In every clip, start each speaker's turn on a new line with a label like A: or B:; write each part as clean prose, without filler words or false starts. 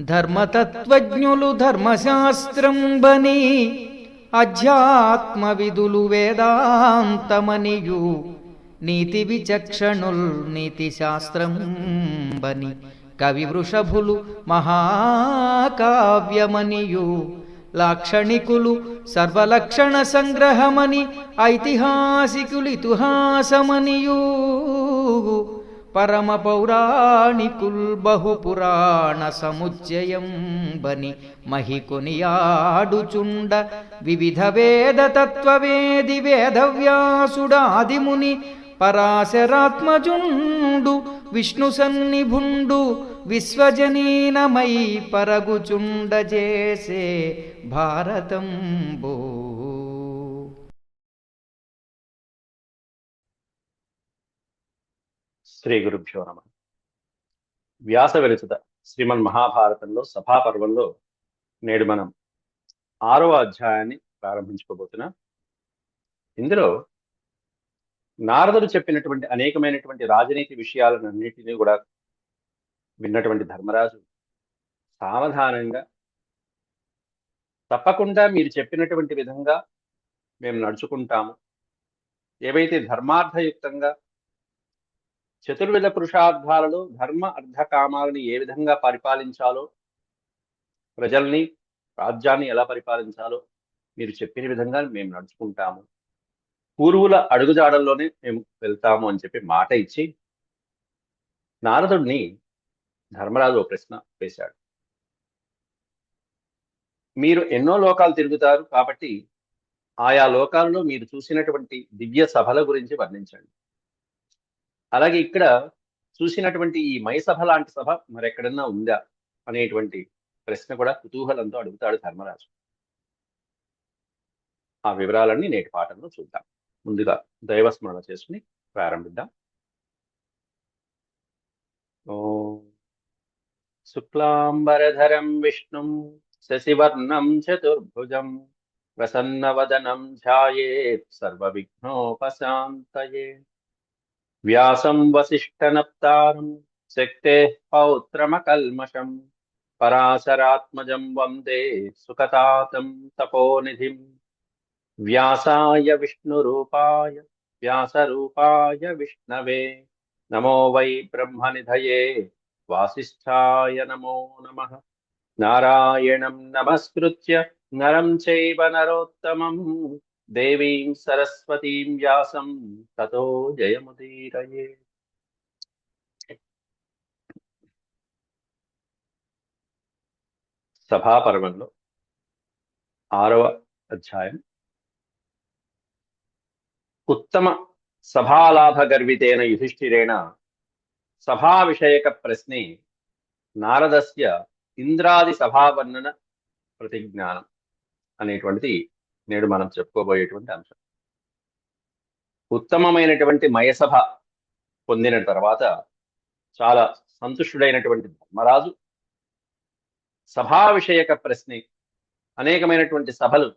A: ధర్మతత్వజ్ఞులు ధర్మశాస్త్రంబని అధ్యాత్మ విధులు వేదాంతమనియు నీతి విచక్షణుల్ నీతి శాస్త్రంబని కవి వృషభులు మహాకావ్యమనియు లాక్షణికులు సర్వలక్షణ సంగ్రహమని ఐతిహాసికులితిహాసమనియు పరమ పౌరాణికుల్ బహుపురాణ సముచ్చయం బని మహికొనియాడుచుండ వివిధ వేద తత్వవేది వేదవ్యాసుడాదిముని పరాశరాత్మజుండు విష్ణు సన్నిభుండు విశ్వజనీనమై పరగుచుండ చేసే భారతంబో.
B: శ్రీ గురుభ్యో నమః. వ్యాస విరచిత శ్రీమన్ మహాభారతంలో సభాపర్వంలో నేడు మనం 6వ అధ్యాయాన్ని ప్రారంభించుకోబోతున్నాం. ఇందులో నారదుడు చెప్పినటువంటి అనేకమైనటువంటి రాజనీతి విషయాలన్నింటినీ కూడా విన్నటువంటి ధర్మరాజు సావధానంగా, తప్పకుండా మీరు చెప్పినటువంటి విధంగా మేము నడుచుకుంటాము, ఏవైతే ధర్మార్థయుక్తంగా చతుర్విధ పురుషార్థాలలో ధర్మ అర్థ కామాలని ఏ విధంగా పరిపాలించాలో, ప్రజల్ని రాజ్యాన్ని ఎలా పరిపాలించాలో మీరు చెప్పిన విధంగా మేము నడుచుకుంటాము, పూర్వుల అడుగుజాడల్లోనే మేము వెళ్తాము అని చెప్పి మాట ఇచ్చి నారదుడిని ధర్మరాజు ఒక ప్రశ్న వేశాడు. మీరు ఎన్నో లోకాలు తిరుగుతారు కాబట్టి ఆయా లోకాలలో మీరు చూసినటువంటి దివ్య సభల గురించి వర్ణించండి. అలాగే ఇక్కడ చూసినటువంటి ఈ మయసభ లాంటి సభ మరెక్కడన్నా ఉందా అనేటువంటి ప్రశ్న కూడా కుతూహలంతో అడుగుతాడు ధర్మరాజు. ఆ వివరాలన్నీ నేటి పాఠంలో చూద్దాం. ముందుగా దైవస్మరణ చేసుకుని ప్రారంభిద్దాం. ఓం శుక్లాంబరధరం విష్ణుం శశివర్ణం చతుర్భుజం ప్రసన్నవదనం ధ్యాయేత్ సర్వవిఘ్నోపశాంతయే. వ్యాసం వసిష్ఠనప్తారం శక్తేః పౌత్రమకల్మషం పరాశరాత్మజం వందే సుఖతాతం తపోనిధిం. వ్యాసాయ విష్ణురూపాయ వ్యాసరూపాయ విష్ణవే నమో వై బ్రహ్మనిధయే వాసిష్ఠాయ నమో నమః. నారాయణం నమస్కృత్య నరం చైవ నరోత్తమం దేవీం సరస్వతీం వ్యాసం తతో జయముదీరయే. సభాపర్వంలో 6వ అధ్యాయం. ఉత్తమ సభాలాభ గర్వితేన యుధిష్ఠిరేణ సభా విషయక ప్రశ్నే నారదస్య ఇంద్రాది సభావర్ణన ప్రతిజ్ఞానం అనేటువంటిది నేడు మనం చెప్పుకోబోయేటువంటి అంశం. ఉత్తమమైనటువంటి మయసభ పొందిన తర్వాత చాలా సంతుష్టుడైనటువంటి ధర్మరాజు సభా విషయక ప్రశ్నే, అనేకమైనటువంటి సభలు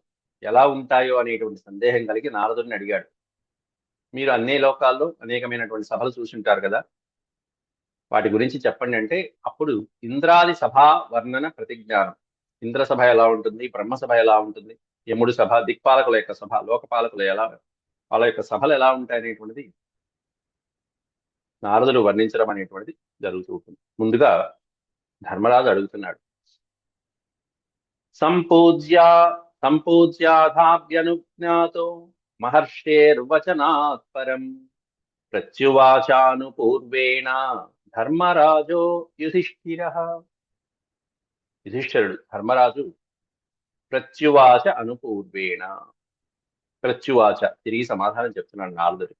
B: ఎలా ఉంటాయో అనేటువంటి సందేహం కలిగి నారదుడిని అడిగాడు. మీరు అన్ని లోకాల్లో అనేకమైనటువంటి సభలు చూసింటారు కదా, వాటి గురించి చెప్పండి అంటే అప్పుడు ఇంద్రాది సభా వర్ణన ప్రతిజ్ఞానం, ఇంద్ర సభ ఎలా ఉంటుంది, బ్రహ్మసభ ఎలా ఉంటుంది, యముడి సభ, దిక్పాలకుల యొక్క సభ, లోకపాలకులు ఎలా, వాళ్ళ యొక్క సభలు ఎలా ఉంటాయి అనేటువంటిది నారదుడు వర్ణించడం అనేటువంటిది జరుగుతూ ఉంటుంది. ముందుగా ధర్మరాజు అడుగుతున్నాడు. సంపూజ్యాధాభ్యనుజ్ఞాతో మహర్షేర్వచనాత్ పరం ప్రత్యువాచానుపూర్వేణ ధర్మరాజో యుధిష్ఠిరః. యుధిష్ఠిరుడు ధర్మరాజు ప్రత్యువాచ అనుపూర్వేణ, ప్రత్యువాచ తిరిగి సమాధానం చెప్తున్నాడు నారదుడు.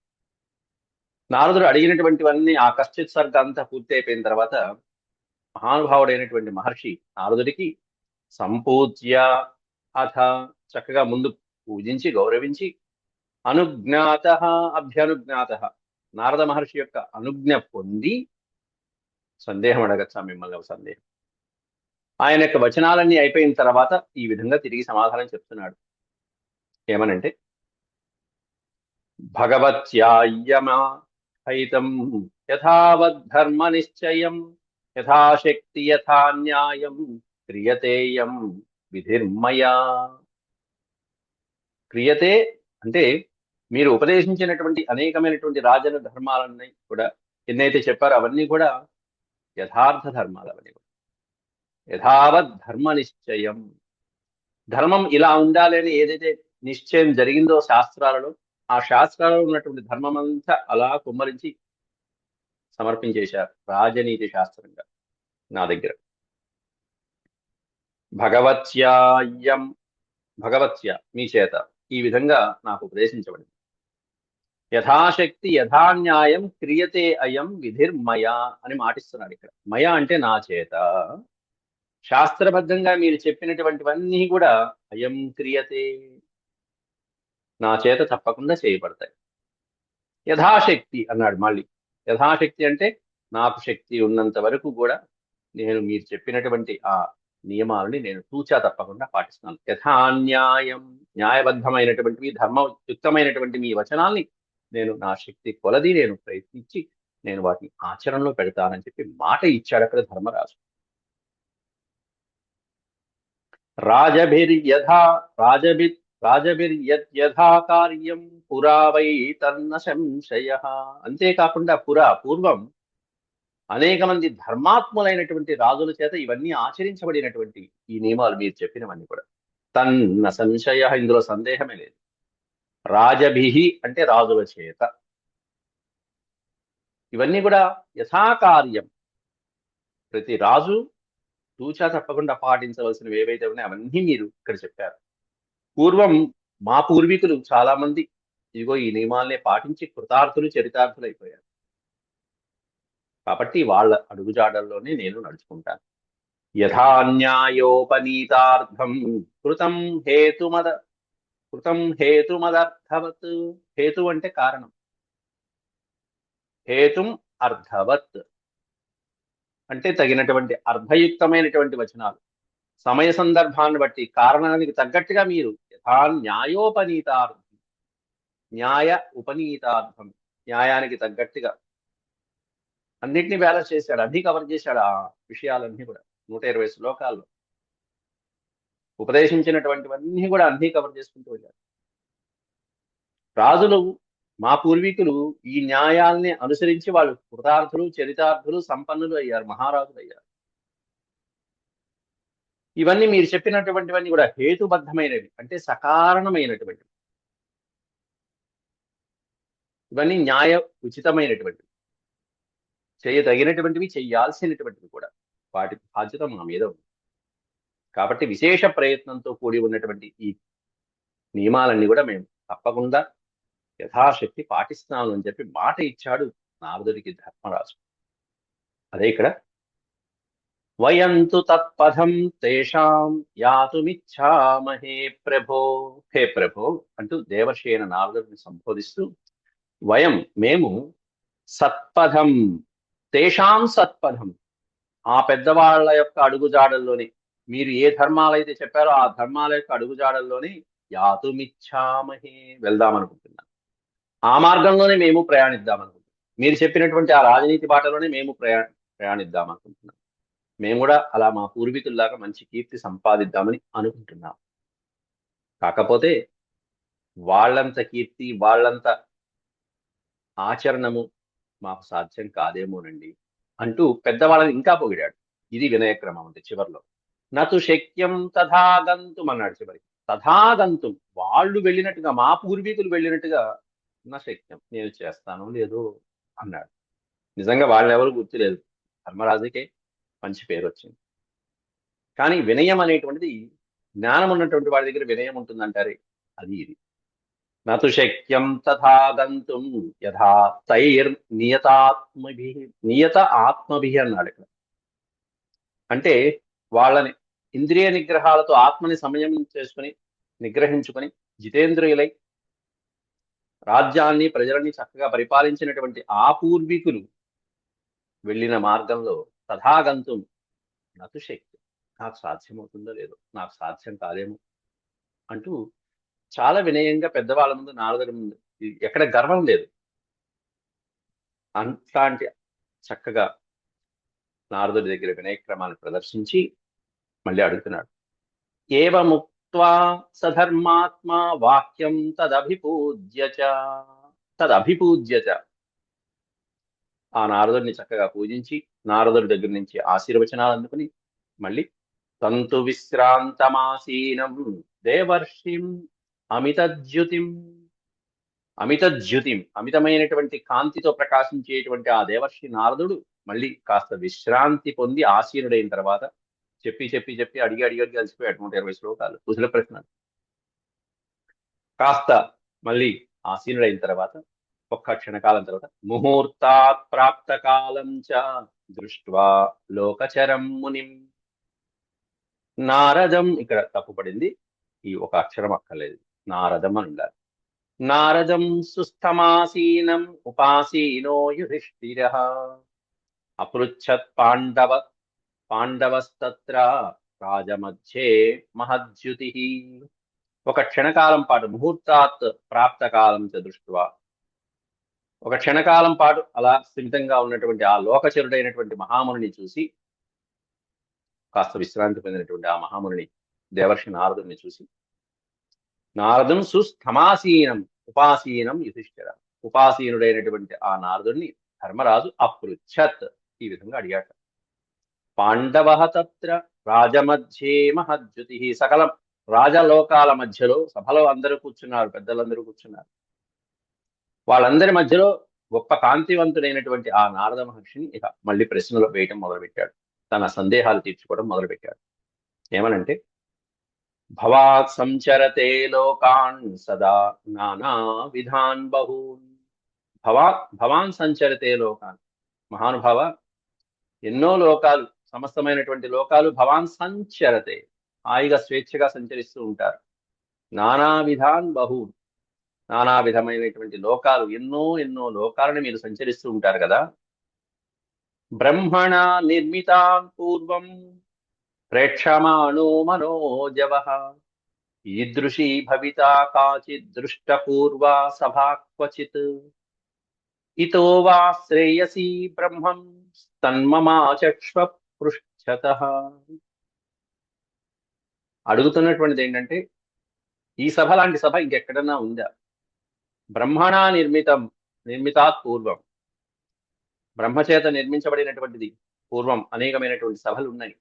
B: నారదుడు అడిగినటువంటివన్నీ ఆ కశ్చిత్ సర్గ అంతా పూర్తి అయిపోయిన తర్వాత మహానుభావుడైనటువంటి మహర్షి నారదుడికి సంపూజ్య అథ చక్కగా ముందు పూజించి గౌరవించి, అనుజ్ఞాత అభ్యనుజ్ఞాత నారద మహర్షి యొక్క అనుజ్ఞ పొంది, సందేహం అడగచ్చా మిమ్మల్ని ఒక సందేహం, ఆయన యొక్క వచనాలన్నీ అయిపోయిన తర్వాత ఈ విధంగా తిరిగి సమాధానం చెప్తున్నాడు. ఏమనంటే భగవత్యాయ్యమా హైతం యథావద్ధర్మ నిశ్చయం యథాశక్తి యథా న్యాయం క్రియతేయం విధిర్మయా. క్రియతే అంటే మీరు ఉపదేశించినటువంటి అనేకమైనటువంటి రాజన ధర్మాలన్నీ కూడా ఎన్నైతే చెప్పారో అవన్నీ కూడా యథార్థ ధర్మాలు. అవన్నీ కూడా యథావత్ ధర్మ నిశ్చయం. ధర్మం ఇలా ఉండాలి అని ఏదైతే నిశ్చయం జరిగిందో శాస్త్రాలలో, ఆ శాస్త్రాలలో ఉన్నటువంటి ధర్మం అంతా అలా కుమ్మరించి సమర్పించేశారు రాజనీతి శాస్త్రంగా నా దగ్గర. భగవత్యాయం, భగవత్య మీ చేత ఈ విధంగా నాకు ఉపదేశించబడింది. యథాశక్తి యథా న్యాయం క్రియతే అయం విధిర్మయా అని మాటిస్తున్నాడు ఇక్కడ. మయ అంటే నా చేత, శాస్త్రబద్ధంగా మీరు చెప్పినటువంటివన్నీ కూడా అయం క్రియతే నా చేత తప్పకుండా చేయబడతాయి. యథాశక్తి అన్నాడు మళ్ళీ. యథాశక్తి అంటే నాకు శక్తి ఉన్నంత వరకు కూడా నేను మీరు చెప్పినటువంటి ఆ నియమాలని నేను తూచా తప్పకుండా పాటిస్తున్నాను. యథాన్యాయం, న్యాయబద్ధమైనటువంటివి ధర్మయుక్తమైనటువంటి మీ వచనాల్ని నేను నా శక్తి కొలది నేను ప్రయత్నించి నేను వాటిని ఆచరణలో పెడతానని చెప్పి మాట ఇచ్చాడు అక్కడ ధర్మరాజు. రాజభిర్యథా రాజభిర్యథా కార్యం పురా వై తన్న సంశయ. అంతేకాకుండా పూర్వం అనేక మంది ధర్మాత్ములైనటువంటి రాజుల చేత ఇవన్నీ ఆచరించబడినటువంటి ఈ నియమాలు మీరు చెప్పినవన్నీ కూడా తన్న సంశయ, ఇందులో సందేహమే లేదు. రాజభిహి అంటే రాజుల చేత ఇవన్నీ కూడా యథాకార్యం, ప్రతి రాజు తూచా తప్పకుండా పాటించవలసినవి ఏవైతే ఉన్నాయో అవన్నీ మీరు ఇక్కడ చెప్పారు. పూర్వం మా పూర్వీకులు చాలా మంది ఇదిగో ఈ నియమాలనే పాటించి కృతార్థులు చరితార్థులు అయిపోయారు. కాబట్టి వాళ్ళ అడుగుజాడల్లోనే నేను నడుచుకుంటాను. యథా న్యాయోపనీతార్థం కృతం హేతుమదర్థవత్. హేతు అంటే కారణం, హేతుం అర్థవత్ అంటే తగినటువంటి అర్థయుక్తమైనటువంటి వచనాలు, సమయ సందర్భాన్ని బట్టి కారణానికి తగ్గట్టుగా మీరు యథా న్యాయోపనీతార్థం, న్యాయ ఉపనీతార్థం, న్యాయానికి తగ్గట్టుగా అన్నిటినీ బ్యాలెన్స్ చేశాడు, అన్ని కవర్ చేశాడు. ఆ విషయాలన్నీ కూడా 120 శ్లోకాల్లో ఉపదేశించినటువంటివన్నీ కూడా అన్నీ కవర్ చేసుకుంటూ వెళ్ళారు. రాజులు మా పూర్వీకులు ఈ న్యాయాల్ని అనుసరించి వాళ్ళు కృతార్థులు చరితార్థులు సంపన్నులు అయ్యారు, మహారాజులు అయ్యారు. ఇవన్నీ మీరు చెప్పినటువంటివన్నీ కూడా హేతుబద్ధమైనవి అంటే సకారణమైనటువంటివి, ఇవన్నీ న్యాయ ఉచితమైనటువంటివి, చేయదగినటువంటివి, చెయ్యాల్సినటువంటివి కూడా. వాటి బాధ్యత మా మీద ఉంది. కాబట్టి విశేష ప్రయత్నంతో కూడి ఉన్నటువంటి ఈ నియమాలన్నీ కూడా మేము తప్పకుండా యథాశక్తి పాటిస్తున్నాను అని చెప్పి మాట ఇచ్చాడు నారదుడికి ధర్మరాజు. అదే ఇక్కడ వయంతు తత్పథం తేషాం యాతుమిచ్ఛామహే ప్రభో. హే ప్రభో అంటూ దేవర్షి అయిన నారదుడిని సంబోధిస్తూ మేము సత్పథం, తేషాం సత్పథం, ఆ పెద్దవాళ్ల యొక్క అడుగుజాడల్లోని మీరు ఏ ధర్మాలైతే చెప్పారో ఆ ధర్మాల యొక్క అడుగుజాడల్లోని యాతుమిచ్ఛామహే వెళ్దామనుకుంటున్నాం. ఆ మార్గంలోనే మేము ప్రయాణిద్దామనుకుంటున్నాం. మీరు చెప్పినటువంటి ఆ రాజనీతి బాటలోనే మేము ప్రయాణిద్దామనుకుంటున్నాం. మేము కూడా అలా మా పూర్వీకుల్లాగా మంచి కీర్తి సంపాదిద్దామని అనుకుంటున్నాం. కాకపోతే వాళ్ళంత కీర్తి, వాళ్ళంత ఆచరణము మాకు సాధ్యం కాదేమోనండి అంటూ పెద్దవాళ్ళని ఇంకా పొగిడాడు. ఇది వినయక్రమం అంటే చివరిలో. నతు శక్యం తథాగంతుం అన్నాడు చివరికి. తథాగంతుం వాళ్ళు వెళ్ళినట్టుగా, మా పూర్వీకులు వెళ్ళినట్టుగా నా శక్యం నేను చేస్తాను లేదు అన్నాడు. నిజంగా వాళ్ళెవరు గుర్తులేదు, ధర్మరాజుకే మంచి పేరు వచ్చింది. కానీ వినయం అనేటువంటిది, జ్ఞానం ఉన్నటువంటి వాడి దగ్గర వినయం ఉంటుందంటారే, అది ఇది. నతు శక్యం తథాగంతుం యథా నియత ఆత్మభి అన్నాడు ఇక్కడ. అంటే వాళ్ళని ఇంద్రియ నిగ్రహాలతో ఆత్మని సంయమం చేసుకుని నిగ్రహించుకొని జితేంద్రియులై రాజ్యాన్ని ప్రజలని చక్కగా పరిపాలించినటువంటి ఆ పూర్వీకులు వెళ్ళిన మార్గంలో తథాగంతుం నతు శక్తి, నాకు సాధ్యమవుతుందో లేదో, నాకు సాధ్యం కాదేమో అంటూ చాలా వినయంగా పెద్దవాళ్ళ ముందు, నారదుడి ముందు ఎక్కడ గర్వం లేదు, అంట్లాంటి చక్కగా నారదుడి దగ్గర వినయక్రమాన్ని ప్రదర్శించి మళ్ళీ అడుగుతున్నాడు. ఏవముక్త్వా సధర్మాత్మా వాక్యం తదభిపూజ్య చ. ఆ నారదుడిని చక్కగా పూజించి నారదుడి దగ్గర నుంచి ఆశీర్వచనాలు అందుకుని మళ్ళీ తంతు విశ్రాంతమాసీనం దేవర్షిం అమితద్యుతిం అమితమైనటువంటి కాంతితో ప్రకాశించేటువంటి ఆ దేవర్షి నారదుడు మళ్ళీ కాస్త విశ్రాంతి పొంది ఆసీనుడైన తర్వాత చెప్పి అడిగి అలసిపోయాడు. 120 శ్లోకాలు కుశల ప్రశ్న. కాస్త మళ్ళీ ఆసీనుడైన తర్వాత ఒక్క క్షణకాలం తర్వాత ముహూర్తాత్ ప్రాప్త కాలం చ దృష్ట్వా లోకచరం మునిం. నారదం ఇక్కడ తప్పుపడింది, ఈ ఒక అక్షరం అక్కర్లేదు, నారదం అని ఉండాలి. నారదం సుస్థమాసీనం ఉపాసీనో యుధిష్ఠిరః అపృచ్ఛత్ పాండవస్తత్ర రాజమధ్యే మహద్యుతి. ఒక క్షణకాలం పాటు ముహూర్తాత్ ప్రాప్తకాలం చ దృష్ట్వా, ఒక క్షణకాలం పాటు అలా స్థిమితంగా ఉన్నటువంటి ఆ లోకచరుడైనటువంటి మహామునిని చూసి, కాస్త విశ్రాంతి పొందినటువంటి ఆ మహామునిని దేవర్షి నారదుని చూసి, నారదుం సుస్థమాసీనం ఉపాసీనం యుధిష్ఠిర, ఉపాసీనుడైనటువంటి ఆ నారదుడిని ధర్మరాజు అపృచ్ఛత్, ఈ విధంగా అడిగాట. పాండవ తత్ర రాజమధ్యే మహద్యుతి. సకల రాజలోకాల మధ్యలో సభలో అందరూ కూర్చున్నారు, పెద్దలందరూ కూర్చున్నారు. వాళ్ళందరి మధ్యలో గొప్ప కాంతివంతుడైనటువంటి ఆ నారద మహర్షిని ఇక మళ్ళీ ప్రశ్నలు వేయటం మొదలుపెట్టాడు. తన సందేహాలు తీర్చుకోవడం మొదలుపెట్టాడు. ఏమనంటే, భవాత్ సంచరతే లోకాన్ సదా నానా విధాన్ బహూన్. భవాన్ సంచరతే లోకాన్, మహానుభావ ఎన్నో లోకాలు, సమస్తమైనటువంటి లోకాలు భవాన్ సంచరతే, హాయిగా స్వేచ్ఛగా సంచరిస్తూ ఉంటారు. నానా విధాన్ బహూన్, నానా విధమైనటువంటి లోకాలు, ఎన్నో లోకాలను మీరు సంచరిస్తూ ఉంటారు కదా. బ్రహ్మణ నిర్మితాన్ పూర్వం ప్రేక్షమాణో మనోజవః ఈదృశీ భవితా కాచిద్ దృష్టపూర్వా సభా క్వచిత్ ఇతో వా శ్రేయసీ బ్రహ్మం తన్మమాచక్ష్వ పృష్ఠతః. అడుగుతున్నటువంటిది ఏంటంటే, ఈ సభ లాంటి సభ ఇంకెక్కడన్నా ఉందా? బ్రహ్మణా నిర్మితాత్ పూర్వం, బ్రహ్మచేత నిర్మించబడినటువంటిది పూర్వం అనేకమైనటువంటి సభలు ఉన్నాయి.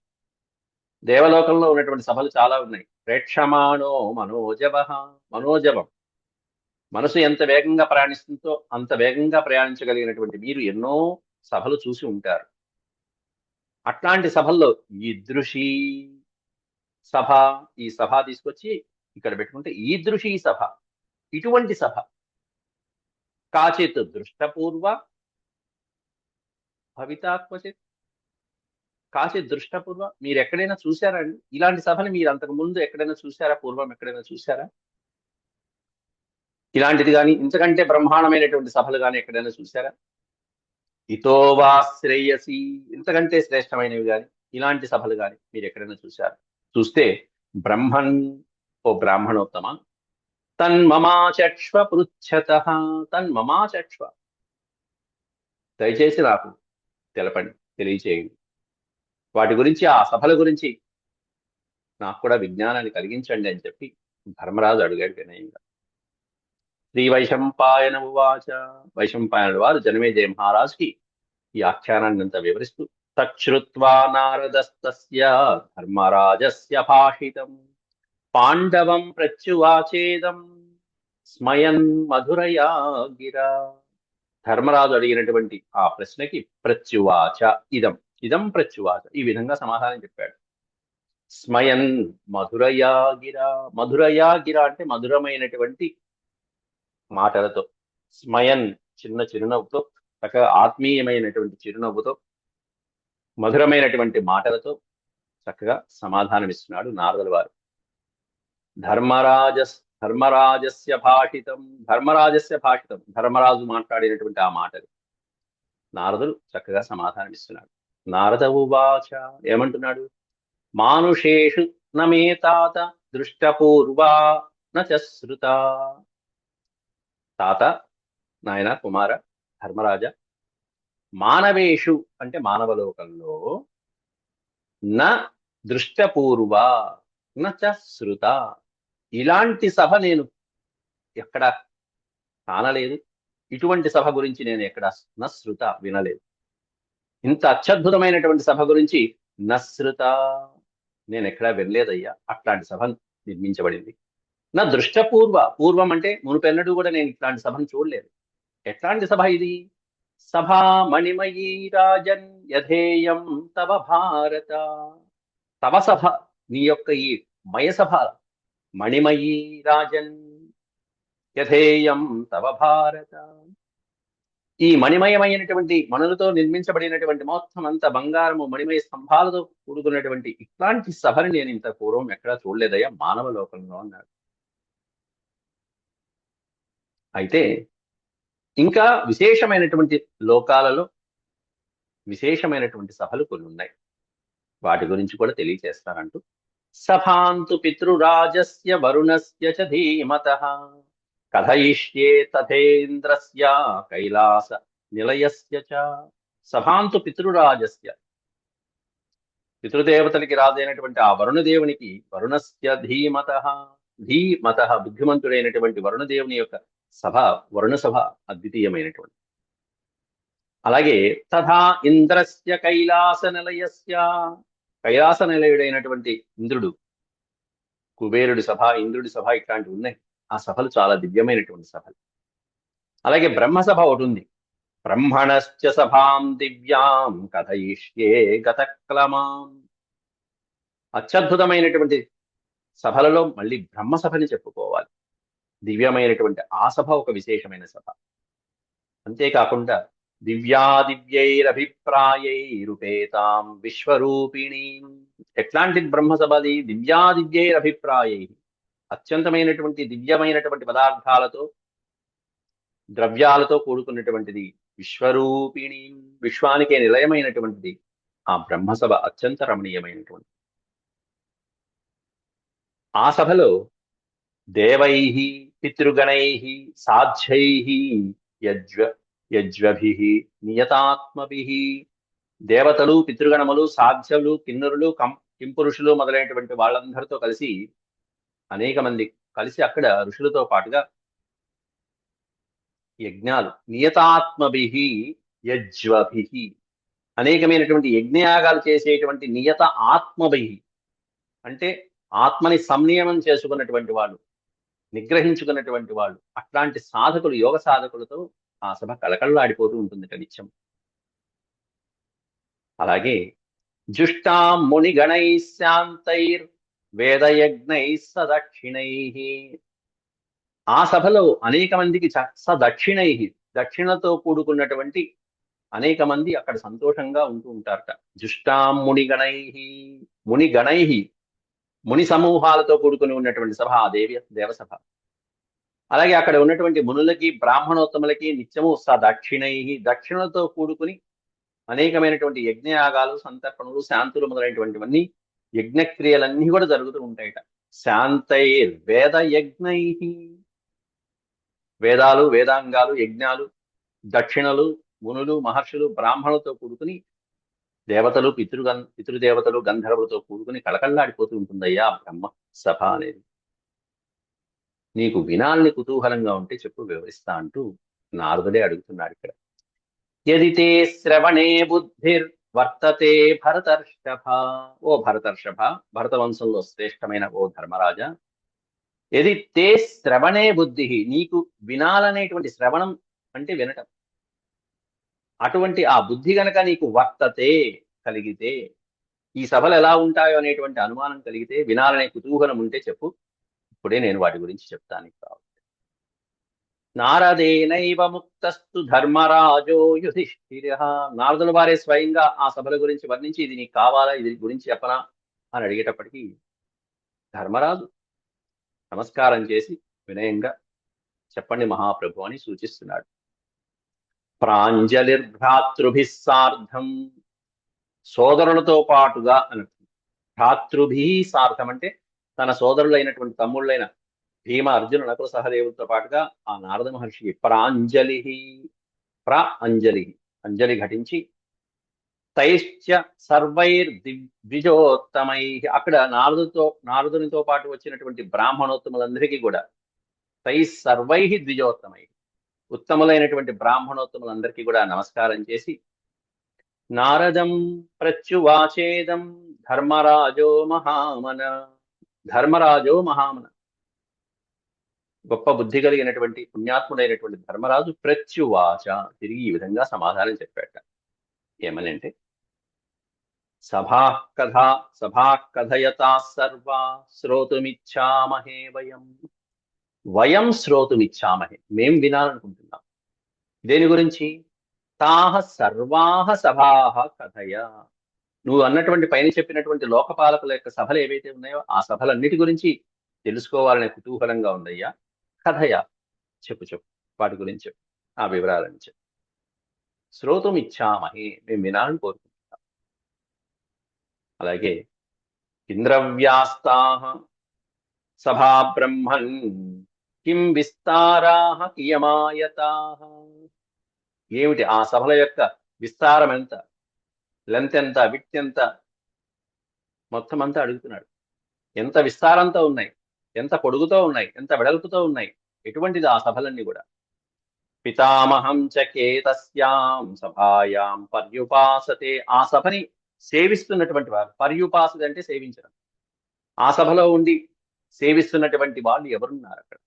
B: దేవలోకంలో ఉన్నటువంటి సభలు చాలా ఉన్నాయి. ప్రేక్షమాణో మనోజవం, మనసు ఎంత వేగంగా ప్రయాణిస్తుందో అంత వేగంగా ప్రయాణించగలిగినటువంటి మీరు ఎన్నో సభలు చూసి ఉంటారు. అట్లాంటి సభల్లో ఈదృశీ సభ, ఈ సభ తీసుకొచ్చి ఇక్కడ పెట్టుకుంటే ఈదృశీ సభ, ఇటువంటి సభ, కాచిత్ దృష్టపూర్వ భవితా క్వచిత్, కాచిత్ దృష్టపూర్వ, మీరు ఎక్కడైనా చూసారా అండి ఇలాంటి సభని? మీరు అంతకు ముందు ఎక్కడైనా చూసారా? పూర్వం ఎక్కడైనా చూసారా ఇలాంటిది కానీ, ఇంతకంటే బ్రహ్మాండమైనటువంటి సభలు కానీ ఎక్కడైనా చూసారా? ఇతో వా శ్రేయసి, ఇంతకంటే శ్రేష్టమైనవి కానీ ఇలాంటి సభలు కానీ మీరు ఎక్కడైనా చూసారా? చూస్తే బ్రహ్మన్, ఓ బ్రాహ్మణోత్తమ, తన్మమాచక్ష్వ పృచ్ఛతః, తన్మమాచక్ష్వ, దయచేసి నాకు తెలపండి, తెలియచేయండి. వాటి గురించి, ఆ సభల గురించి నాకు కూడా విజ్ఞానాన్ని కలిగించండి అని చెప్పి ధర్మరాజు అడిగాడు వినయంగా. శ్రీ వైశంపాయన ఉవాచ, వైశంపాయనుడు వారు జనమేజయ మహారాజుకి ఈ ఆఖ్యానాన్ని అంతా వివరిస్తూ, తచ్చుత్వా నారదస్తస్య ధర్మరాజస్య భాషితం పాండవం ప్రత్యువాచేదం స్మయన్ మధురయా గిరా. ధర్మరాజు అడిగినటువంటి ఆ ప్రశ్నకి ప్రత్యువాచ ఇదం ప్రత్యువాచ, ఈ విధంగా సమాధానం చెప్పాడు. స్మయన్ మధురయా గిరా, మధురయా గిరా అంటే మధురమైనటువంటి మాటలతో, స్మయన్ చిన్న చిరునవ్వుతో, చక్కగా ఆత్మీయమైనటువంటి చిరునవ్వుతో, మధురమైనటువంటి మాటలతో చక్కగా సమాధానమిస్తున్నాడు నారదుల వారు. ధర్మరాజస్య భాషితం, ధర్మరాజు మాట్లాడినటువంటి ఆ మాటలు నారదుడు చక్కగా సమాధానమిస్తున్నాడు. నారద ఉవాచ, ఏమంటున్నాడు? మానుషేషు నమే తాత దృష్టపూర్వా నచ శ్రుత. తాత, నాయన, కుమార, ధర్మరాజ, మానవేషు అంటే మానవలోకంలో న దృష్టపూర్వ న చ శృత, ఇలాంటి సభ నేను ఎక్కడ కానలేదు. ఇటువంటి సభ గురించి నేను ఎక్కడ న శృత వినలేదు. ఇంత అత్యద్భుతమైనటువంటి సభ గురించి నశ్రుత నేను ఎక్కడా వినలేదయ్యా. అట్లాంటి సభ నిర్మించబడింది. నా దృష్టపూర్వ, పూర్వం అంటే మునుపెన్నడూ కూడా నేను ఇట్లాంటి సభను చూడలేదు. ఎట్లాంటి సభ ఇది? సభా మణిమయీ రాజన్ యథేయం తవ భారత. తవ సభ, నీ యొక్క ఈ మయ సభ, మణిమయీ రాజన్ యథేయం తవ భారత. ఈ మణిమయమైనటువంటి మణులతో నిర్మించబడినటువంటి మొత్తం అంతా బంగారము మణిమయ స్తంభాలతో కూడుకున్నటువంటి ఇట్లాంటి సభని నేను ఇంత పూర్వం ఎక్కడా చూడలేదయ్యా మానవ లోకంలో అన్నాడు. అయితే ఇంకా విశేషమైనటువంటి లోకాలలో విశేషమైనటువంటి సభలు కొన్ని ఉన్నాయి. వాటి గురించి కూడా తెలియచేస్తానంటూ, సభాంతు పితృరాజస్య వరుణస్య చ ధీమతః కథయిష్యే తథేంద్రస్య కైలాస నిలయస్య చ. సభాంతు పితృరాజస్య, పితృదేవతలకి రాజైనటువంటి ఆ వరుణదేవునికి, వరుణస్య ధీమతః, ధీమతః బుద్ధిమంతుడైనటువంటి వరుణదేవుని యొక్క సభ, వరుణ సభ అద్వితీయమైనటువంటి. అలాగే తథా ఇంద్రస్య కైలాస నిలయస్య, కైలాస నిలయుడైనటువంటి ఇంద్రుడు, కుబేరుడి సభ, ఇంద్రుడి సభ ఇట్లాంటివి ఉన్నాయి. ఆ సభలు చాలా దివ్యమైనటువంటి సభలు. అలాగే బ్రహ్మసభ ఒకటి ఉంది. బ్రహ్మణశ్చ సభాం దివ్యాం కథయిష్యే గతక్లమాం. అత్యద్భుతమైనటువంటి సభలలో మళ్ళీ బ్రహ్మసభని చెప్పుకోవాలి. దివ్యమైనటువంటి ఆ సభ ఒక విశేషమైన సభ. అంతేకాకుండా దివ్యాదివ్యైరభిప్రాయైరుపేతాం విశ్వరూపిణీ. ఎట్లాంటి బ్రహ్మసభది? దివ్యాదివ్యైరభిప్రాయై, అత్యంతమైనటువంటి దివ్యమైనటువంటి పదార్థాలతో, ద్రవ్యాలతో కూడుకున్నటువంటిది. విశ్వరూపిణి, విశ్వానికే నిలయమైనటువంటిది ఆ బ్రహ్మసభ, అత్యంత రమణీయమైనటువంటి. ఆ సభలో దేవై పితృగణై సాధ్యై యజ్వభి నియతాత్మభి, దేవతలు, పితృగణములు, సాధ్యులు, కిన్నరులు, కింపురుషులు మొదలైనటువంటి వాళ్ళందరితో కలిసి, అనేక మంది కలిసి అక్కడ ఋషులతో పాటుగా యజ్ఞాలు, నియతాత్మభి యజ్వభి, అనేకమైనటువంటి యజ్ఞయాగాలు చేసేటువంటి నియత ఆత్మభి అంటే ఆత్మని సంనియమం చేసుకున్నటువంటి వాళ్ళు, నిగ్రహించుకున్నటువంటి వాళ్ళు, అట్లాంటి సాధకులు, యోగ సాధకులతో ఆ సభ కళకళలాడిపోతూ ఉంటుంది నిత్యం. అలాగే జుష్టాం మునిగణై శాంతైర్ వేదయజ్ఞై సదక్షిణై, ఆ సభలో అనేక మందికి సదక్షిణై, దక్షిణతో కూడుకున్నటువంటి అనేక మంది అక్కడ సంతోషంగా ఉంటూ ఉంటారట. జుష్టాం మునిగణై, మునిగణై, ముని సమూహాలతో కూడుకుని ఉన్నటువంటి సభ ఆ దేవసభ. అలాగే అక్కడ ఉన్నటువంటి మునులకి, బ్రాహ్మణోత్తములకి నిత్యము సదక్షిణై, దక్షిణలతో కూడుకుని అనేకమైనటువంటి యజ్ఞయాగాలు, సంతర్పణలు, శాంతులు మొదలైనటువంటివన్నీ, యజ్ఞక్రియలన్నీ కూడా జరుగుతూ ఉంటాయట. శాంతైర్ వేద యజ్ఞై, వేదాలు, వేదాంగాలు, యజ్ఞాలు, దక్షిణలు, మునులు, మహర్షులు, బ్రాహ్మణులతో కూడుకుని, దేవతలు, పితృదేవతలు, గంధర్వులతో కూడుకుని కళకళలాడిపోతూ ఉంటుందయ్యా బ్రహ్మ సభ అనేది. నీకు వినాలని కుతూహలంగా ఉంటే చెప్పు, వివరిస్తా అంటూ నారదుడే అడుగుతున్నాడు ఇక్కడ. యది తే శ్రవణే బుద్ధిర్ వర్తతే భరతర్షభ. ఓ భరతర్షభ, భరత వంశంలో శ్రేష్టమైన ఓ ధర్మరాజా, యది తే శ్రవణే బుద్ధి, నీకు వినాలనేటువంటి, శ్రవణం అంటే వినటం, అటువంటి ఆ బుద్ధి గనక నీకు వర్తతే కలిగితే, ఈ సభలు ఎలా ఉంటాయో అనేటువంటి అనుమానం కలిగితే, వినాలనే కుతూహలం ఉంటే చెప్పు, ఇప్పుడే నేను వాటి గురించి చెప్తాను. నారదేనైవ ముక్తస్తు ధర్మరాజో యుధిష్ఠిరః. నారదుల వారే స్వయంగా ఆ సభల గురించి వర్ణించి, ఇది నీకు కావాలా, ఇది గురించి చెప్పనా అని అడిగేటప్పటికీ ధర్మరాజు నమస్కారం చేసి వినయంగా చెప్పండి మహాప్రభు అని సూచిస్తున్నాడు. ప్రాంజలిర్భ్రాతృభిః సార్ధం, సోదరులతో పాటుగా అని. భ్రాతృభిః సార్ధం అంటే తన సోదరులైనటువంటి తమ్ముళ్ళైన భీమ, అర్జున, నకుల, సహదేవులతో పాటుగా ఆ నారద మహర్షికి ప్రాంజలి, ప్ర అంజలి, అంజలి ఘటించి తైశ్చ సర్వైర్ ద్విజోత్తమై, అక్కడ నారదునితో పాటు వచ్చినటువంటి బ్రాహ్మణోత్తములందరికీ కూడా తై సర్వై ద్విజోత్తమై, ఉత్తములైనటువంటి బ్రాహ్మణోత్తములందరికీ కూడా నమస్కారం చేసి నారదం ప్రత్యువాచేదం ధర్మరాజో మహామన, ధర్మరాజో మహామన, గొప్ప బుద్ధి కలిగినటువంటి పుణ్యాత్ముడైనటువంటి ధర్మరాజు ప్రత్యువాచ, తిరిగి ఈ విధంగా సమాధానం చెప్పాట. ఏమని అంటే సభా కథయతా సర్వా శ్రోతుమిచ్చామహే వయం శ్రోతుమిచ్చామహే, మేం వినాలనుకుంటున్నాం. దేని గురించి? తాహ సర్వాహ సభాహ కథయ, నువ్వు అన్నటువంటి పైన చెప్పినటువంటి లోకపాలకుల యొక్క సభలు ఏవైతే ఉన్నాయో ఆ సభలన్నిటి గురించి తెలుసుకోవాలనే కుతూహలంగా ఉందయ్యా. కథయ, చెప్పు వాటి గురించి చెప్పు, ఆ వివరాలని చెప్పు. శ్రోతుమిచ్చామహే, మేము వినాలని కోరుకుంటున్నాం. అలాగే ఇంద్రవ్యాస్తాః సభా బ్రహ్మన్ కిం విస్తారాః కియమాయతాః, ఏమిటి ఆ సభల యొక్క విస్తారం ఎంత, లెంత్ ఎంత, విడ్త్ ఎంత, మొత్తం అంతా అడుగుతున్నాడు. ఎంత విస్తారంతో ఉన్నాయి, ఎంత పొడుగుతో ఉన్నాయి, ఎంత వెడల్పుతో ఉన్నాయి, ఎటువంటిది ఆ సభలన్నీ కూడా. పితామహం చ కేతస్యాం సభాయాం పర్యుపాసతే, ఆ సభని సేవిస్తున్నటువంటి వారు, పర్యుపాసత అంటే సేవించడం, ఆ సభలో ఉండి సేవిస్తున్నటువంటి వాళ్ళు ఎవరున్నారు అక్కడ?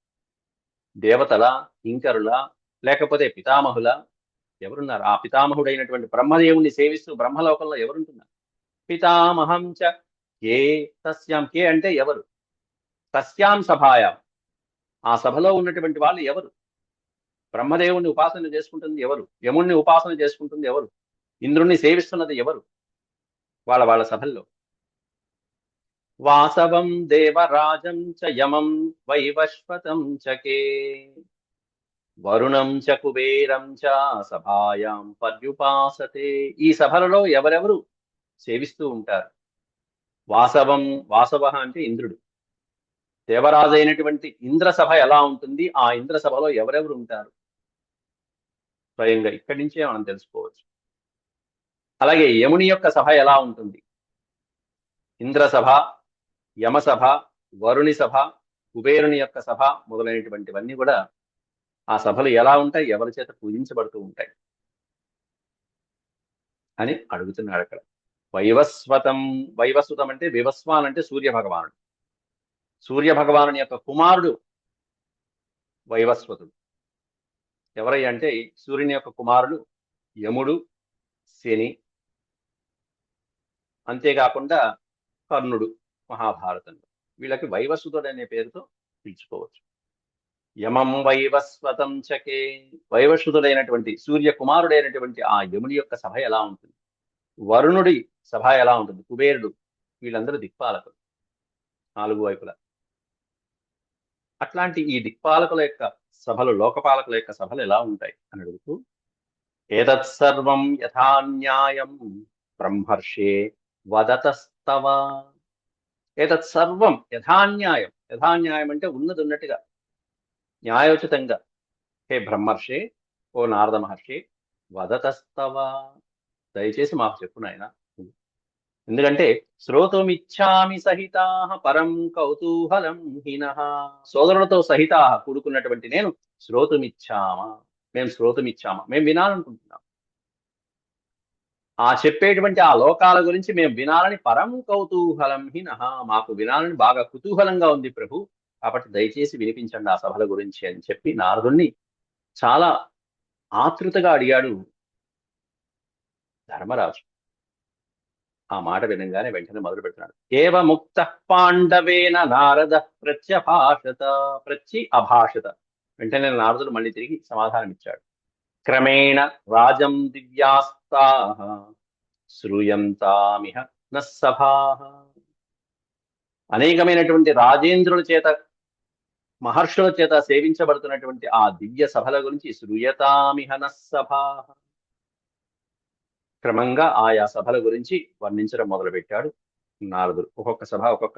B: దేవతల, కింకరుల, లేకపోతే పితామహుల, ఎవరున్నారు? ఆ పితామహుడైనటువంటి బ్రహ్మదేవుణ్ణి సేవిస్తూ బ్రహ్మలోకంలో ఎవరుంటున్నారు? పితామహం చ కే తస్యాం, కే అంటే ఎవరు, తస్యాం సభాయాం, ఆ సభలో ఉన్నటువంటి వాళ్ళు ఎవరు? బ్రహ్మదేవుణ్ణి ఉపాసన చేసుకుంటుంది ఎవరు? యముణ్ణి ఉపాసన చేసుకుంటుంది ఎవరు? ఇంద్రుణ్ణి సేవిస్తున్నది ఎవరు? వాళ్ళ సభల్లో. వాసవం దేవరాజం చ యమం వైవస్వతం చ కే వరుణం చ కుబేరం చ సభాయాం పర్యుపాసతే, ఈ సభలలో ఎవరెవరు సేవిస్తూ ఉంటారు? వాసవ అంటే ఇంద్రుడు. దేవరాజు అయినటువంటి ఇంద్ర సభ ఎలా ఉంటుంది, ఆ ఇంద్ర సభలో ఎవరెవరు ఉంటారు? స్వయంగా ఇక్కడి నుంచే మనం తెలుసుకోవచ్చు. అలాగే యముని యొక్క సభ ఎలా ఉంటుంది? ఇంద్ర సభ, యమసభ, వరుణి సభ, కుబేరుని యొక్క సభ మొదలైనటువంటివన్నీ కూడా ఆ సభలు ఎలా ఉంటాయి, ఎవరి చేత పూజించబడుతూ ఉంటాయి అని అడుగుతున్నాడు అక్కడ. వైవస్వతం అంటే వివస్వాన్ అంటే సూర్య భగవానుడు. సూర్య భగవానుని యొక్క కుమారుడు వైవస్వతుడు. ఎవరై అంటే సూర్యుని యొక్క కుమారుడు యముడు, శని, అంతేకాకుండా కర్ణుడు మహాభారతంలో. వీళ్ళకి వైవస్వతుడు అనే పేరుతో పిలుచుకోవచ్చు. యమం వైవస్వతం చకే, వైవస్వతుడైనటువంటి సూర్య కుమారుడైనటువంటి ఆ యముడి యొక్క సభ ఎలా ఉంటుంది? వరుణుడి సభ ఎలా ఉంటుంది? కుబేరుడు, వీళ్ళందరూ దిక్పాలకులు నాలుగు వైపులా. అట్లాంటి ఈ దిక్పాలకుల యొక్క సభలు, లోకపాలకుల యొక్క సభలు ఎలా ఉంటాయి అని అడుగుతూ, ఏతత్సర్వం యథాన్యాయం బ్రహ్మర్షే వదతస్తవ, ఏతత్సర్వం యథాన్యాయం, యథాన్యాయం అంటే ఉన్నది ఉన్నట్టుగా, న్యాయోచితంగా. హే బ్రహ్మర్షే, ఓ నారద మహర్షి, వదతస్తవ, దయచేసి మాకు చెప్పు నాయన. ఎందుకంటే శ్రోతుమిచ్చామి సహితాః పరం కౌతూహలం హినః, సోదరులతో సహితా కూడుకున్నటువంటి నేను మేము శ్రోతుమిచ్చామా, మేము వినాలనుకుంటున్నాం. ఆ చెప్పేటువంటి ఆ లోకాల గురించి మేము వినాలని, పరం కౌతూహలం హినః, మాకు వినాలని బాగా కుతూహలంగా ఉంది ప్రభు, కాబట్టి దయచేసి వినిపించండి ఆ సభల గురించి అని చెప్పి నారదుణ్ణి చాలా ఆతృతగా అడిగాడు ధర్మరాజు. ఆ మాట వినంగానే వెంటనే మొదలు పెడుతున్నాడు. ఏవ ముక్త పాండవేన నారద అభాషత, వెంటనే నారదుడు మళ్ళీ తిరిగి సమాధానం ఇచ్చాడు. క్రమేణ రాజం దివ్యాస్తాః శ్రూయంతామిహ నస్సభాః, అనేకమైనటువంటి రాజేంద్రుల చేత, మహర్షుల చేత సేవించబడుతున్నటువంటి ఆ దివ్య సభల గురించి శ్రూయతామిహ నస్సభాః, క్రమంగా ఆయా సభల గురించి వర్ణించడం మొదలుపెట్టాడు నారదుడు. ఒక్కొక్క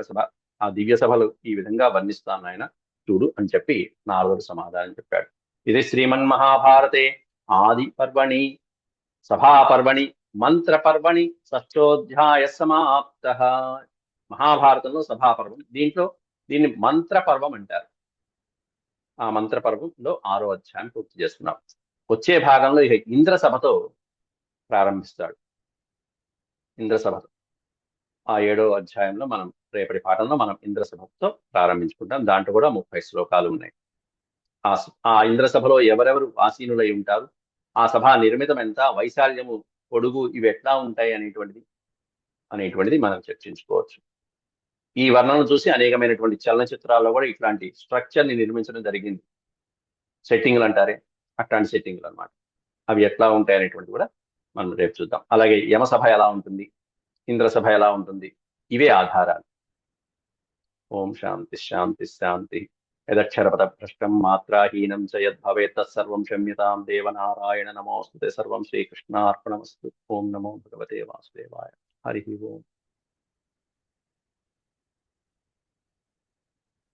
B: సభ ఆ దివ్య సభలు ఈ విధంగా వర్ణిస్తాను ఆయన చూడు అని చెప్పి నారదుడు సమాధానం చెప్పాడు. ఇది శ్రీమన్మహాభారతే ఆది పర్వణి సభాపర్వణి మంత్రపర్వణి షష్ఠోధ్యాయ సమాప్త. మహాభారతంలో సభాపర్వం, దీన్ని మంత్రపర్వం అంటారు. ఆ మంత్రపర్వంలో 6వ అధ్యాయం పూర్తి చేస్తున్నాం. వచ్చే భాగంలో ఇక ఇంద్ర సభతో ప్రారంభిస్తాడు. ఇంద్ర సభతో ఆ 7వ అధ్యాయంలో మనం రేపటి పాఠంలో మనం ఇంద్ర సభతో ప్రారంభించుకుంటాం. దాంట్లో కూడా 30 శ్లోకాలు ఉన్నాయి. ఆ ఇంద్ర సభలో ఎవరెవరు ఆసీనులై ఉంటారు, ఆ సభ నిర్మితం ఎంత, వైశాల్యము, పొడుగు ఇవి ఎట్లా ఉంటాయి అనేటువంటిది మనం చర్చించుకోవచ్చు. ఈ వర్ణనను చూసి అనేకమైనటువంటి చలనచిత్రాల్లో కూడా ఇట్లాంటి స్ట్రక్చర్ ని నిర్మించడం జరిగింది. సెట్టింగ్లు అంటారే, అట్లాంటి సెట్టింగ్లు అన్నమాట. అవి ఎట్లా ఉంటాయి అనేటువంటి కూడా మనం రేపు చూద్దాం. అలాగే యమసభ ఎలా ఉంటుంది, ఇంద్రసభ ఎలా ఉంటుంది, ఇవే ఆధారాలు. ఓం శాంతి శాంతి శాంతి. యదక్షరపద భ్రష్టం మాత్రాహీనం చ యద్భవేత్ తత్సర్వం క్షమ్యతాం దేవనారాయణ నమోస్తుతే. సర్వం శ్రీకృష్ణార్పణమస్తు. ఓం నమో భగవతే వాసుదేవాయ. హరి ఓం.